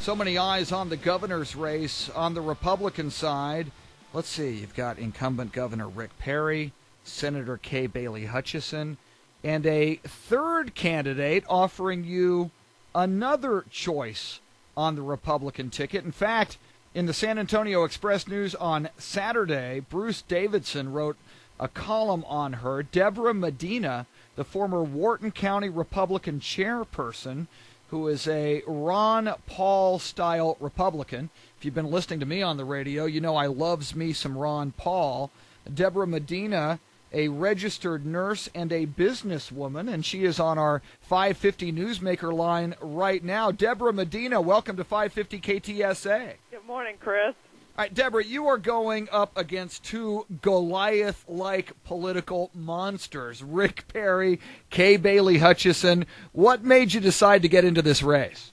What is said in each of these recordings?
So many eyes on the governor's race on the Republican side. Let's see, you've got incumbent Governor Rick Perry, Senator Kay Bailey Hutchison, and a third candidate offering you another choice on the Republican ticket. In fact, in the San Antonio Express-News on Saturday, Bruce Davidson wrote a column on her. Debra Medina, the former Wharton County Republican chairperson, who is a Ron Paul-style Republican. If you've been listening to me on the radio, you know I loves me some Ron Paul. Debra Medina, a registered nurse and a businesswoman, and she is on our 550 Newsmaker line right now. Debra Medina, welcome to 550 KTSA. Good morning, Chris. All right, Debra, you are going up against two Goliath-like political monsters, Rick Perry, Kay Bailey Hutchison. What made you decide to get into this race?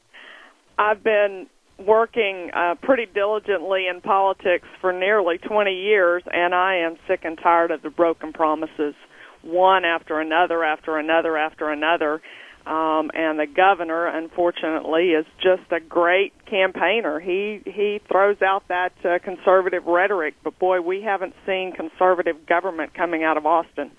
I've been working pretty diligently in politics for nearly 20 years, and I am sick and tired of the broken promises, one after another, after another, after another. And the governor, unfortunately, is just a great campaigner. He throws out that conservative rhetoric, but boy, we haven't seen conservative government coming out of Austin.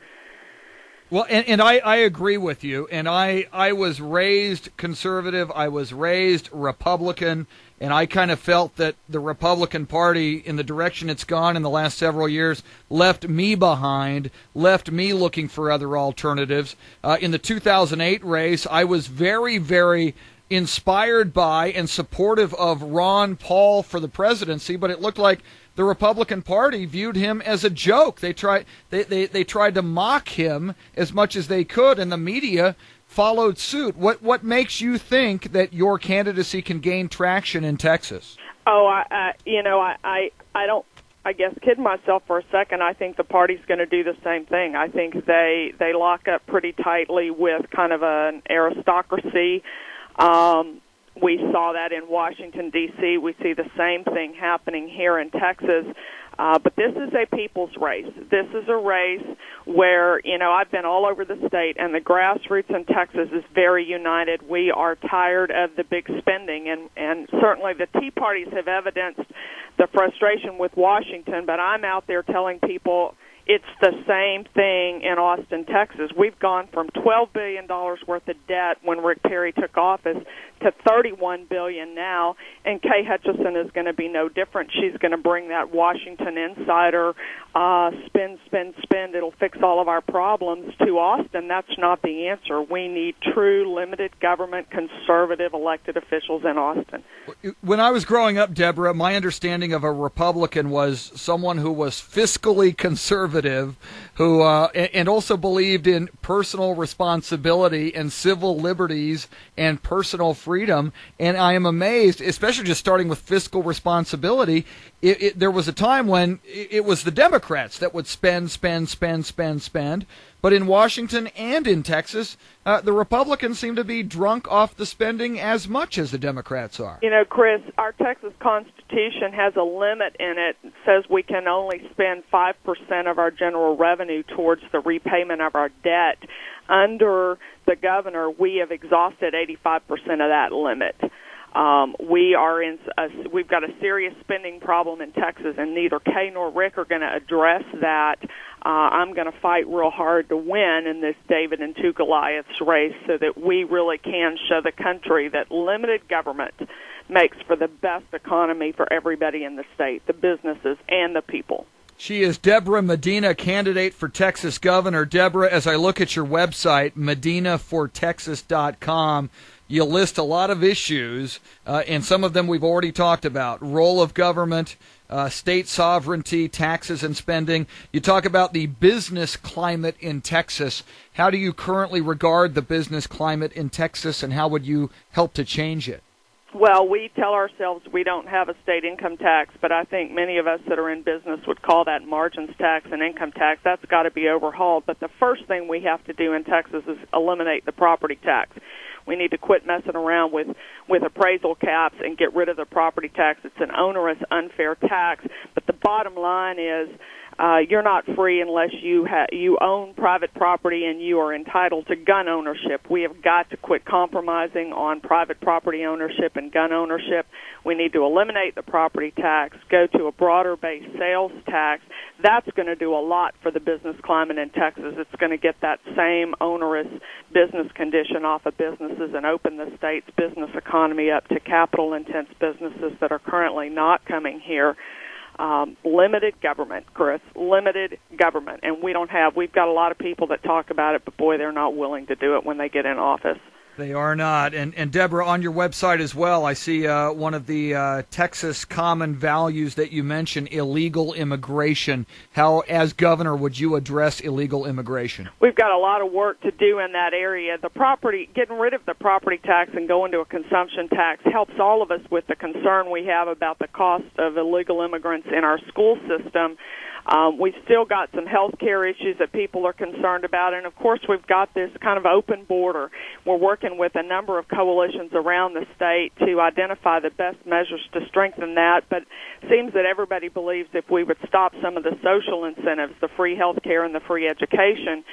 Well, and I agree with you, and I was raised conservative, I was raised Republican, and I kind of felt that the Republican Party, in the direction it's gone in the last several years, left me behind, left me looking for other alternatives. In the 2008 race, I was very, very inspired by and supportive of Ron Paul for the presidency, but it looked like the Republican Party viewed him as a joke. They tried to mock him as much as they could, and the media followed suit. What makes you think that your candidacy can gain traction in Texas? Oh, I don't. I guess kidding myself for a second. I think the party's going to do the same thing. I think they lock up pretty tightly with kind of an aristocracy. We saw that in Washington, D.C. We see the same thing happening here in Texas. But this is a people's race. This is a race where, I've been all over the state, and the grassroots in Texas is very united. We are tired of the big spending, and certainly the Tea Parties have evidenced the frustration with Washington, but I'm out there telling people it's the same thing in Austin, Texas. We've gone from $12 billion worth of debt when Rick Perry took office to $31 billion now, and Kay Hutchison is going to be no different. She's going to bring that Washington insider spend, it'll fix all of our problems to Austin. That's not the answer. We need true limited government, conservative elected officials in Austin. When I was growing up, Debra, my understanding of a Republican was someone who was fiscally conservative, who and also believed in personal responsibility and civil liberties and personal freedom. And I am amazed, especially just starting with fiscal responsibility. There was a time when it was the Democrats that would spend. But in Washington and in Texas, the Republicans seem to be drunk off the spending as much as the Democrats are. Chris, our Texas Constitution has a limit in it. It says we can only spend 5% of our general revenue towards the repayment of our debt. Under the governor, we have exhausted 85% of that limit. We've got a serious spending problem in Texas, and neither Kay nor Rick are going to address that. I'm going to fight real hard to win in this David and two Goliaths race so that we really can show the country that limited government makes for the best economy for everybody in the state, the businesses and the people. She is Debra Medina, candidate for Texas governor. Debra, as I look at your website, medinafortexas.com, you list a lot of issues, and some of them we've already talked about. Role of government, state sovereignty, taxes and spending. You talk about the business climate in Texas. How do you currently regard the business climate in Texas, and how would you help to change it? Well, we tell ourselves we don't have a state income tax, but I think many of us that are in business would call that margins tax and income tax. That's got to be overhauled. But the first thing we have to do in Texas is eliminate the property tax. We need to quit messing around with appraisal caps and get rid of the property tax. It's an onerous, unfair tax. But the bottom line is you're not free unless you own private property and you are entitled to gun ownership. We have got to quit compromising on private property ownership and gun ownership. We need to eliminate the property tax, go to a broader-based sales tax. That's going to do a lot for the business climate in Texas. It's going to get that same onerous business condition off of businesses and open the state's business economy up to capital-intense businesses that are currently not coming here. Limited government, Chris, limited government. And we've got a lot of people that talk about it, but boy, they're not willing to do it when they get in office. They are not. And Debra, on your website as well, I see one of the Texas common values that you mentioned, illegal immigration. How, as governor, would you address illegal immigration? We've got a lot of work to do in that area. Getting rid of the property tax and going to a consumption tax helps all of us with the concern we have about the cost of illegal immigrants in our school system. We've still got some health care issues that people are concerned about, and of course we've got this kind of open border. We're working with a number of coalitions around the state to identify the best measures to strengthen that, but it seems that everybody believes if we would stop some of the social incentives, the free health care and the free education,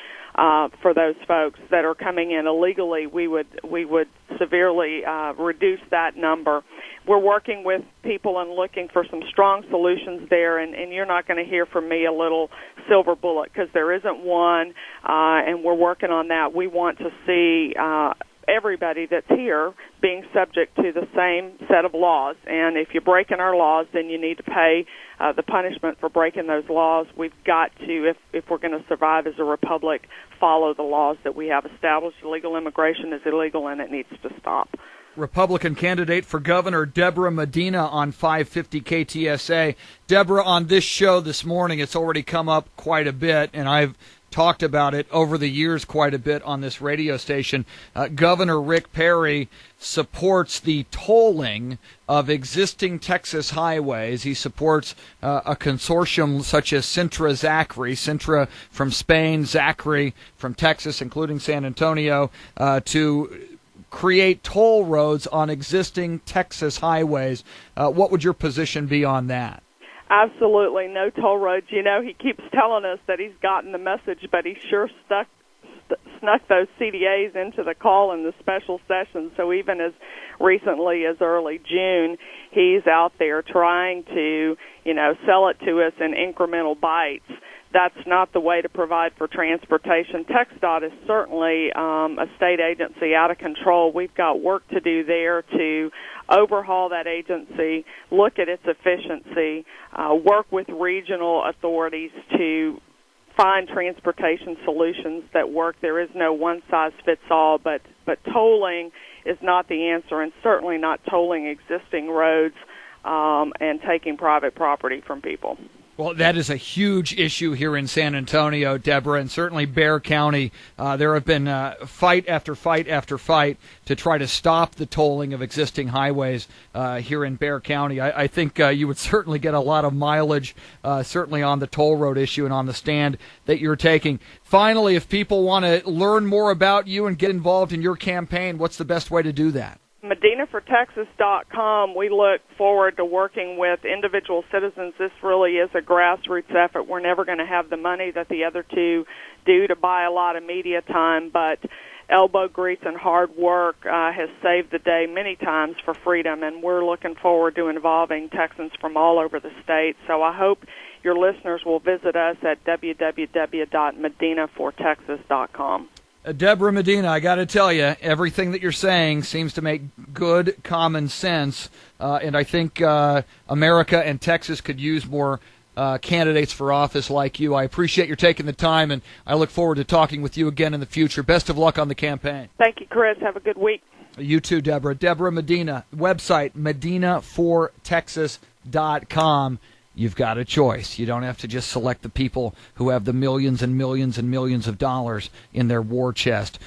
for those folks that are coming in illegally, we would severely reduce that number. We're working with people and looking for some strong solutions there, and you're not going to hear from me a little silver bullet because there isn't one, and we're working on that. We want to see everybody that's here being subject to the same set of laws, and if you're breaking our laws, then you need to pay the punishment for breaking those laws. We've got to, if we're going to survive as a republic, follow the laws that we have established. Illegal immigration is illegal, and it needs to stop. Republican candidate for governor Debra Medina on 550 KTSA. Debra, on this show this morning, it's already come up quite a bit, and I've talked about it over the years quite a bit on this radio station. Governor Rick Perry supports the tolling of existing Texas highways. He supports a consortium such as Sintra-Zachary, Sintra from Spain, Zachary from Texas, including San Antonio, to create toll roads on existing Texas highways. What would your position be on that? Absolutely, no toll roads. You know, he keeps telling us that he's gotten the message, but he sure snuck those CDAs into the call in the special session. So even as recently as early June, he's out there trying to, sell it to us in incremental bites. That's not the way to provide for transportation. TxDOT is certainly a state agency out of control. We've got work to do there to overhaul that agency, look at its efficiency, work with regional authorities to find transportation solutions that work. There is no one-size-fits-all, but tolling is not the answer, and certainly not tolling existing roads and taking private property from people. Well, that is a huge issue here in San Antonio, Debra, and certainly Bexar County. There have been fight after fight after fight to try to stop the tolling of existing highways here in Bexar County. I think you would certainly get a lot of mileage, certainly on the toll road issue and on the stand that you're taking. Finally, if people want to learn more about you and get involved in your campaign, what's the best way to do that? MedinaforTexas.com. We look forward to working with individual citizens. This really is a grassroots effort. We're never going to have the money that the other two do to buy a lot of media time, but elbow grease and hard work has saved the day many times for freedom, and we're looking forward to involving Texans from all over the state. So I hope your listeners will visit us at www.medinafortexas.com. Debra Medina, I got to tell you, everything that you're saying seems to make good common sense, and I think America and Texas could use more candidates for office like you. I appreciate your taking the time, and I look forward to talking with you again in the future. Best of luck on the campaign. Thank you, Chris. Have a good week. You too, Debra. Debra Medina, website medinafortexas.com. You've got a choice. You don't have to just select the people who have the millions and millions and millions of dollars in their war chest.